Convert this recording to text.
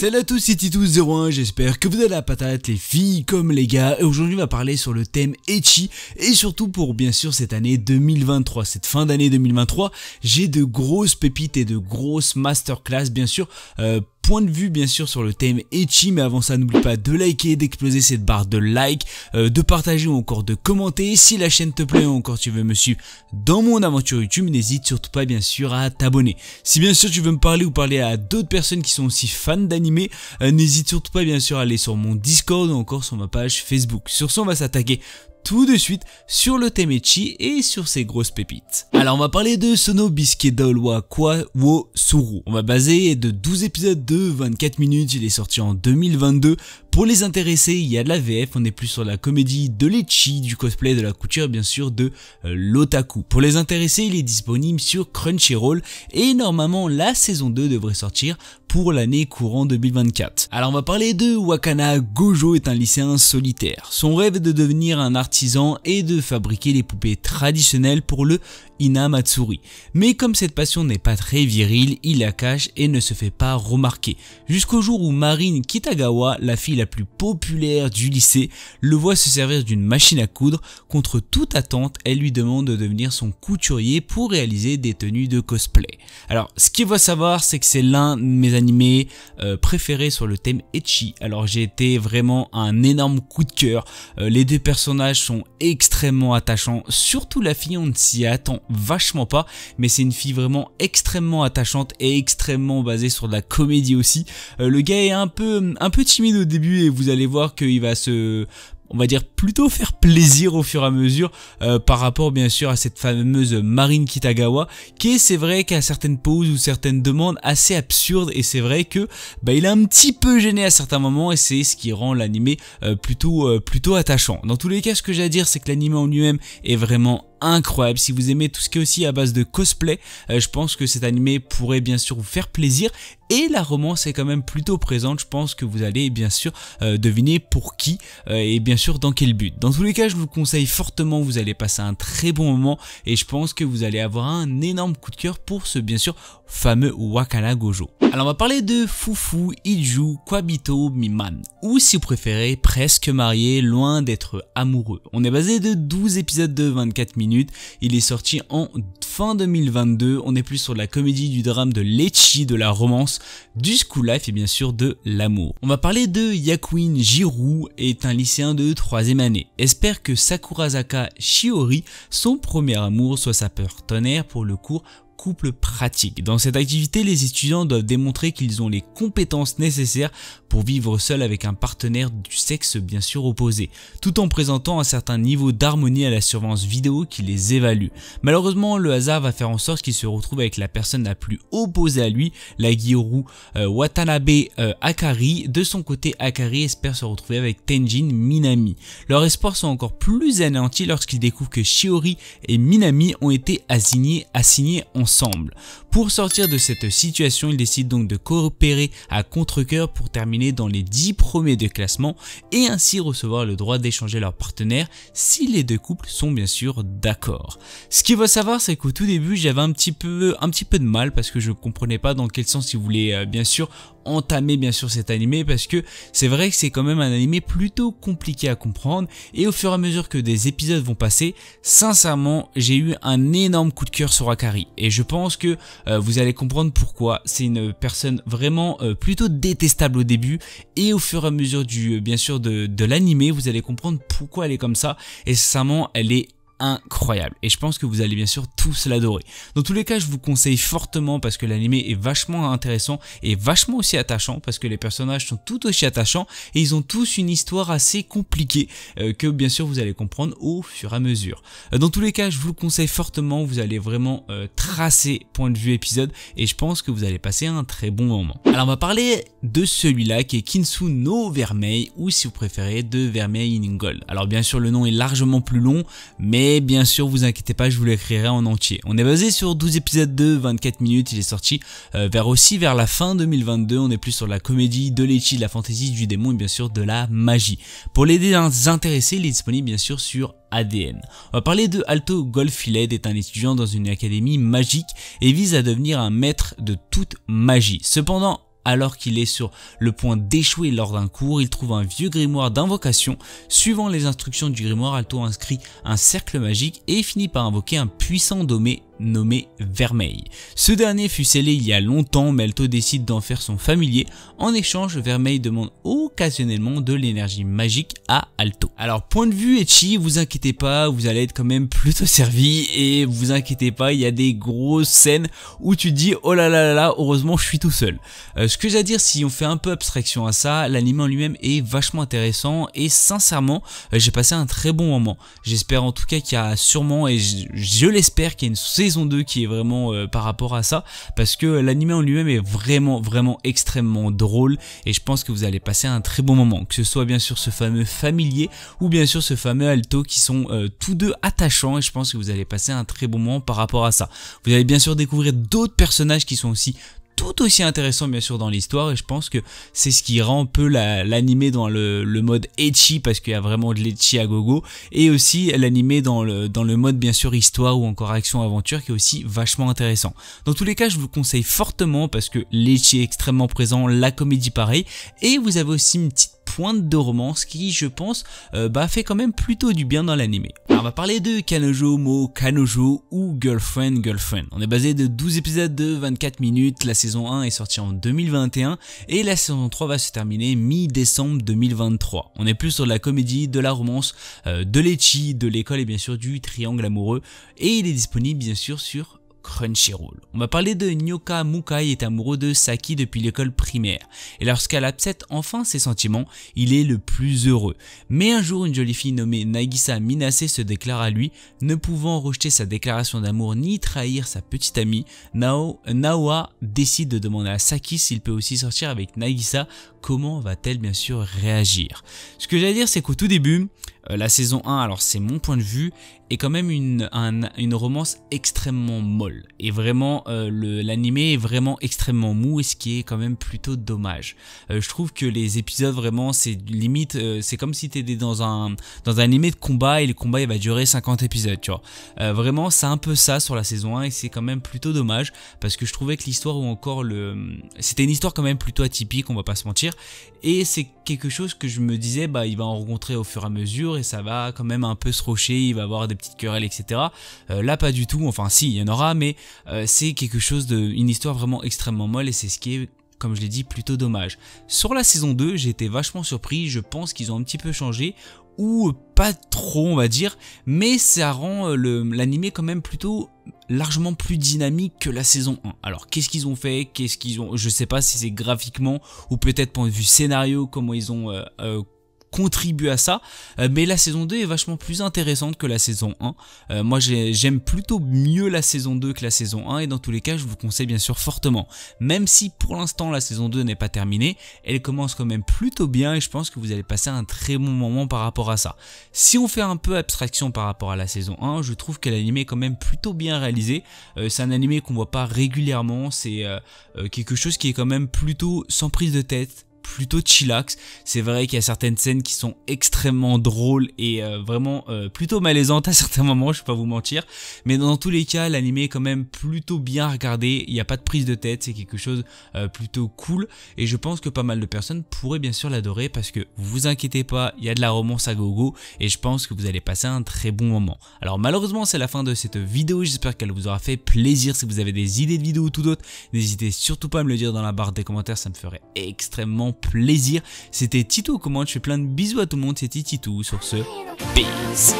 Salut à tous, c'est Titus01, j'espère que vous avez la patate, les filles comme les gars, et aujourd'hui on va parler sur le thème ecchi, et surtout pour bien sûr cette année 2023, cette fin d'année 2023, j'ai de grosses pépites et de grosses masterclass bien sûr, point de vue bien sûr sur le thème ecchi, mais avant ça n'oublie pas de liker, d'exploser cette barre de like, de partager ou encore de commenter. Si la chaîne te plaît ou encore tu veux me suivre dans mon aventure YouTube, n'hésite surtout pas bien sûr à t'abonner. Si bien sûr tu veux me parler ou parler à d'autres personnes qui sont aussi fans d'anime, n'hésite surtout pas bien sûr à aller sur mon Discord ou encore sur ma page Facebook. Sur ce on va s'attaquer tout de suite sur le thème ecchi et sur ses grosses pépites. Alors on va parler de Sono Bisquedol wa Kwa wo Suru. On va baser de 12 épisodes de 24 minutes, il est sorti en 2022. Pour les intéressés, il y a de la VF, on est plus sur la comédie de l'ecchi, du cosplay, de la couture, bien sûr de l'otaku. Pour les intéressés, il est disponible sur Crunchyroll et normalement la saison 2 devrait sortir pour l'année courant 2024. Alors on va parler de Wakana Gojo, est un lycéen solitaire. Son rêve est de devenir un artisan et de fabriquer les poupées traditionnelles pour le Hinamatsuri. Mais comme cette passion n'est pas très virile, il la cache et ne se fait pas remarquer. Jusqu'au jour où Marine Kitagawa, la fille la plus populaire du lycée, le voit se servir d'une machine à coudre. Contre toute attente, elle lui demande de devenir son couturier pour réaliser des tenues de cosplay. Alors ce qu'il faut savoir, c'est que c'est l'un de mes animés préférés sur le thème ecchi. Alors j'ai été vraiment un énorme coup de cœur. Les deux personnages sont extrêmement attachants, surtout la fille, on ne s'y attend vachement pas, mais c'est une fille vraiment extrêmement attachante et extrêmement basée sur de la comédie aussi. Le gars est un peu timide au début et vous allez voir qu'il va on va dire plutôt faire plaisir au fur et à mesure par rapport bien sûr à cette fameuse Marine Kitagawa qui est, c'est vrai qu'à certaines pauses ou certaines demandes assez absurdes, et c'est vrai que il est un petit peu gêné à certains moments et c'est ce qui rend l'animé plutôt attachant. Dans tous les cas, ce que j'ai à dire, c'est que l'animé en lui-même est vraiment incroyable. Si vous aimez tout ce qui est aussi à base de cosplay, je pense que cet animé pourrait bien sûr vous faire plaisir, et la romance est quand même plutôt présente. Je pense que vous allez bien sûr deviner pour qui et bien sûr dans quel but. Dans tous les cas, je vous le conseille fortement, vous allez passer un très bon moment et je pense que vous allez avoir un énorme coup de cœur pour ce bien sûr fameux Wakana Gojo. Alors on va parler de Fufu Iju Kwabito Miman, ou si vous préférez presque marié, loin d'être amoureux. On est basé de 12 épisodes de 24 minutes, il est sorti en fin 2022, on est plus sur la comédie, du drame, de l'ecchi, de la romance, du school life et bien sûr de l'amour. On va parler de Yakuin Jiro, est un lycéen de 3ème année, espère que Sakurazaka Shiori, son premier amour, soit sa partenaire pour le cours couple pratique. Dans cette activité, les étudiants doivent démontrer qu'ils ont les compétences nécessaires pour vivre seul avec un partenaire du sexe bien sûr opposé, tout en présentant un certain niveau d'harmonie à la surveillance vidéo qui les évalue. Malheureusement, le hasard va faire en sorte qu'ils se retrouvent avec la personne la plus opposée à lui, la Gyoru Watanabe Akari. De son côté, Akari espère se retrouver avec Tenjin Minami. Leurs espoirs sont encore plus anéantis lorsqu'ils découvrent que Shiori et Minami ont été assignés ensemble. Pour sortir de cette situation, ils décident donc de coopérer à contre-cœur pour terminer dans les 10 premiers de classement et ainsi recevoir le droit d'échanger leurs partenaires si les deux couples sont bien sûr d'accord. Ce qu'il faut savoir, c'est qu'au tout début, j'avais un petit peu de mal parce que je comprenais pas dans quel sens ils voulaient bien sûr entamer bien sûr cet animé, parce que c'est vrai que c'est quand même un animé plutôt compliqué à comprendre, et au fur et à mesure que des épisodes vont passer, sincèrement j'ai eu un énorme coup de cœur sur Akari et je pense que vous allez comprendre pourquoi. C'est une personne vraiment plutôt détestable au début, et au fur et à mesure bien sûr de l'animé, vous allez comprendre pourquoi elle est comme ça, et sincèrement elle est incroyable et je pense que vous allez bien sûr tous l'adorer. Dans tous les cas, je vous conseille fortement parce que l'animé est vachement intéressant et vachement aussi attachant, parce que les personnages sont tout aussi attachants et ils ont tous une histoire assez compliquée que bien sûr vous allez comprendre au fur et à mesure. Dans tous les cas, je vous le conseille fortement, vous allez vraiment tracer point de vue épisode et je pense que vous allez passer un très bon moment. Alors on va parler de celui-là qui est Kinsu no Vermeil, ou si vous préférez de Vermeil in Gold. Alors bien sûr le nom est largement plus long, mais bien sûr vous inquiétez pas, je vous l'écrirai en entier. On est basé sur 12 épisodes de 24 minutes, il est sorti vers la fin 2022, on est plus sur la comédie, de l'ecchi, de la fantaisie, du démon et bien sûr de la magie. Pour les intéressés, il est disponible bien sûr sur ADN. On va parler de Alto Goldfield, est un étudiant dans une académie magique et vise à devenir un maître de toute magie. Cependant, alors qu'il est sur le point d'échouer lors d'un cours, il trouve un vieux grimoire d'invocation. Suivant les instructions du grimoire, Alto inscrit un cercle magique et finit par invoquer un puissant dommé nommé Vermeil. Ce dernier fut scellé il y a longtemps, mais Alto décide d'en faire son familier. En échange, Vermeil demande occasionnellement de l'énergie magique à Alto. Alors, point de vue ecchi, vous inquiétez pas, vous allez être quand même plutôt servi, et vous inquiétez pas, il y a des grosses scènes où tu te dis oh là là là là, heureusement je suis tout seul. Ce que j'ai à dire, si on fait un peu abstraction à ça, l'anime en lui-même est vachement intéressant et sincèrement, j'ai passé un très bon moment. J'espère en tout cas qu'il y a sûrement, et je l'espère, qu'il y a une saison 2 qui est vraiment par rapport à ça, parce que l'anime en lui-même est vraiment extrêmement drôle et je pense que vous allez passer un très bon moment, que ce soit bien sûr ce fameux familier ou bien sûr ce fameux Alto qui sont tous deux attachants, et je pense que vous allez passer un très bon moment par rapport à ça. Vous allez bien sûr découvrir d'autres personnages qui sont aussi tout aussi intéressant bien sûr dans l'histoire, et je pense que c'est ce qui rend un peu l'animé dans le mode ecchi, parce qu'il y a vraiment de l'ecchi à gogo, et aussi l'animé dans le mode bien sûr histoire ou encore action aventure qui est aussi vachement intéressant. Dans tous les cas, je vous conseille fortement parce que l'ecchi est extrêmement présent, la comédie pareil, et vous avez aussi une petite pointe de romance qui, je pense, fait quand même plutôt du bien dans l'animé. Alors on va parler de Kanojo mo Kanojo ou Girlfriend. On est basé de 12 épisodes de 24 minutes, la saison 1 est sortie en 2021 et la saison 3 va se terminer mi-décembre 2023. On est plus sur de la comédie, de la romance, de l'ecchi, de l'école et bien sûr du triangle amoureux, et il est disponible bien sûr sur Crunchyroll. On va parler de Nyoka Mukai, est amoureux de Saki depuis l'école primaire, et lorsqu'elle accepte enfin ses sentiments, il est le plus heureux. Mais un jour, une jolie fille nommée Nagisa Minase se déclare à lui, ne pouvant rejeter sa déclaration d'amour ni trahir sa petite amie. Naoa décide de demander à Saki s'il peut aussi sortir avec Nagisa. Comment va-t-elle bien sûr réagir? Ce que j'allais dire, c'est qu'au tout début, la saison 1, alors c'est mon point de vue, est quand même une romance extrêmement molle, et vraiment l'animé est vraiment extrêmement mou, et ce qui est quand même plutôt dommage. Je trouve que les épisodes vraiment, c'est limite, c'est comme si t'étais dans un animé de combat, et le combat il va durer 50 épisodes, tu vois. Vraiment c'est un peu ça sur la saison 1, et c'est quand même plutôt dommage, parce que je trouvais que l'histoire ou encore c'était une histoire quand même plutôt atypique, on va pas se mentir, et c'est quelque chose que je me disais, il va en rencontrer au fur et à mesure, et ça va quand même un peu se rocher, il va avoir des petites querelles, etc. Là pas du tout, enfin si, il y en aura, mais c'est quelque chose une histoire vraiment extrêmement molle, et c'est ce qui est, comme je l'ai dit, plutôt dommage. Sur la saison 2, j'ai été vachement surpris, je pense qu'ils ont un petit peu changé, ou pas trop on va dire, mais ça rend l'animé quand même plutôt largement plus dynamique que la saison 1. Alors qu'est-ce qu'ils ont fait, je sais pas si c'est graphiquement ou peut-être point de vue scénario, comment ils ont contribue à ça, mais la saison 2 est vachement plus intéressante que la saison 1. Moi j'aime plutôt mieux la saison 2 que la saison 1, et dans tous les cas je vous conseille bien sûr fortement, même si pour l'instant la saison 2 n'est pas terminée, elle commence quand même plutôt bien, et je pense que vous allez passer un très bon moment par rapport à ça. Si on fait un peu abstraction par rapport à la saison 1, je trouve que l'animé est quand même plutôt bien réalisé. C'est un animé qu'on voit pas régulièrement, c'est quelque chose qui est quand même plutôt sans prise de tête, plutôt chillax. C'est vrai qu'il y a certaines scènes qui sont extrêmement drôles et vraiment plutôt malaisantes à certains moments, je vais pas vous mentir, mais dans tous les cas l'anime est quand même plutôt bien regardé, il n'y a pas de prise de tête, c'est quelque chose plutôt cool, et je pense que pas mal de personnes pourraient bien sûr l'adorer, parce que vous inquiétez pas, il y a de la romance à gogo et je pense que vous allez passer un très bon moment. Alors malheureusement c'est la fin de cette vidéo, j'espère qu'elle vous aura fait plaisir. Si vous avez des idées de vidéos ou tout autre, n'hésitez surtout pas à me le dire dans la barre des commentaires, ça me ferait extrêmement plaisir. C'était Tito Commente, je fais plein de bisous à tout le monde, c'était Tito, sur ce, peace.